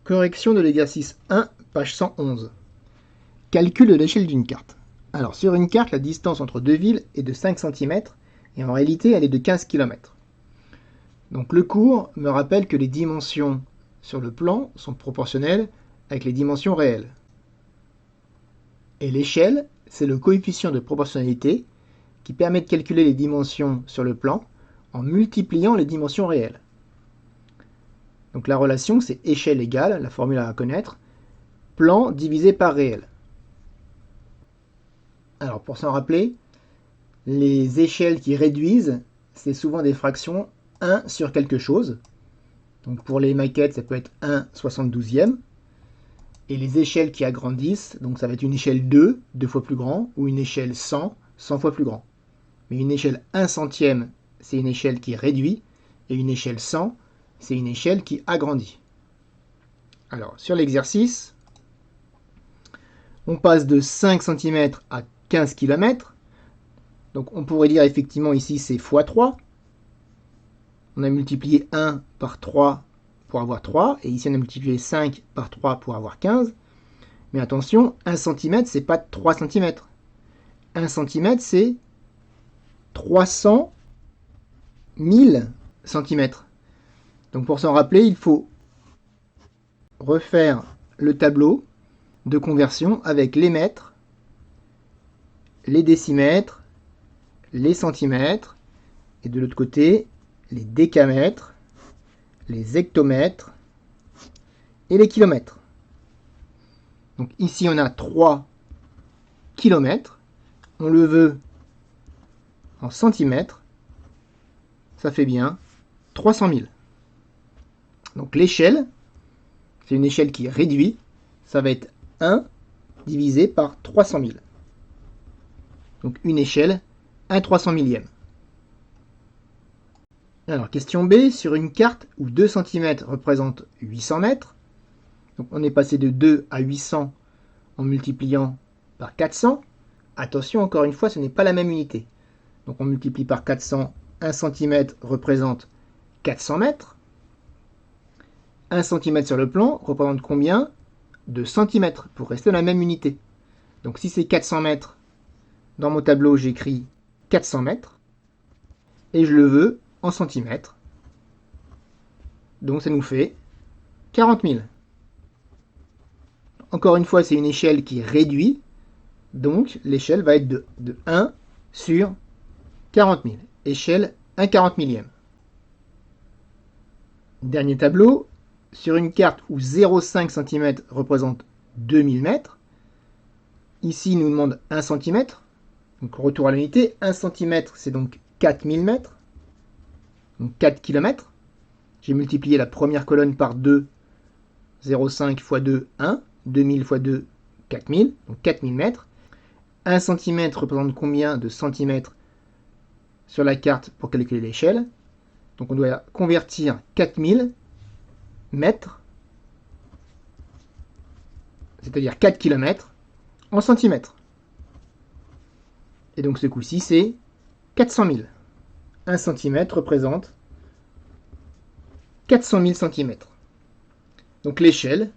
Correction de l'exercice 1, page 111. Calcul de l'échelle d'une carte. Alors, sur une carte, la distance entre deux villes est de 5 cm et en réalité, elle est de 15 km. Donc, le cours me rappelle que les dimensions sur le plan sont proportionnelles avec les dimensions réelles. Et l'échelle, c'est le coefficient de proportionnalité qui permet de calculer les dimensions sur le plan en multipliant les dimensions réelles. Donc la relation, c'est échelle égale, la formule à connaître, plan divisé par réel. Alors pour s'en rappeler, les échelles qui réduisent, c'est souvent des fractions 1 sur quelque chose. Donc pour les maquettes, ça peut être 1/72e. Et les échelles qui agrandissent, donc ça va être une échelle 2, 2 fois plus grand, ou une échelle 100, 100 fois plus grand. Mais une échelle 1 centième, c'est une échelle qui réduit, et une échelle 100, c'est une échelle qui agrandit. Alors, sur l'exercice, on passe de 5 cm à 15 km. Donc, on pourrait dire effectivement ici, c'est x3. On a multiplié 1 par 3 pour avoir 3, et ici, on a multiplié 5 par 3 pour avoir 15. Mais attention, 1 cm, c'est pas 3 cm. 1 cm, c'est 300 000 cm. Donc pour s'en rappeler, il faut refaire le tableau de conversion avec les mètres, les décimètres, les centimètres, et de l'autre côté, les décamètres, les hectomètres et les kilomètres. Donc ici, on a 3 kilomètres. On le veut en centimètres. Ça fait bien 300 000. Donc l'échelle, c'est une échelle qui réduit. Ça va être 1 divisé par 300 000. Donc une échelle, 1 300 millième. Alors, question B, sur une carte où 2 cm représente 800 mètres, donc on est passé de 2 à 800 en multipliant par 400. Attention, encore une fois, ce n'est pas la même unité. Donc on multiplie par 400, 1 cm représente 400 mètres. 1 cm sur le plan représente combien de centimètres pour rester dans la même unité. Donc si c'est 400 mètres, dans mon tableau j'écris 400 mètres et je le veux en centimètres. Donc ça nous fait 40 000. Encore une fois, c'est une échelle qui réduit. Donc l'échelle va être de 1 sur 40 000. Échelle 1 40 millième. Dernier tableau. Sur une carte où 0,5 cm représente 2000 mètres, ici il nous demande 1 cm. Donc retour à l'unité. 1 cm, c'est donc 4000 mètres. Donc 4 km. J'ai multiplié la première colonne par 2. 0,5 x 2, 1. 2000 x 2, 4000. Donc 4000 mètres. 1 cm représente combien de centimètres sur la carte pour calculer l'échelle? Donc on doit convertir 4000 mètres, c'est-à-dire 4 km, en centimètres. Et donc ce coup-ci, c'est 400 000. 1 cm représente 400 000 cm. Donc l'échelle,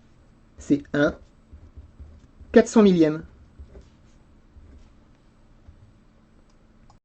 c'est 1 400 millième.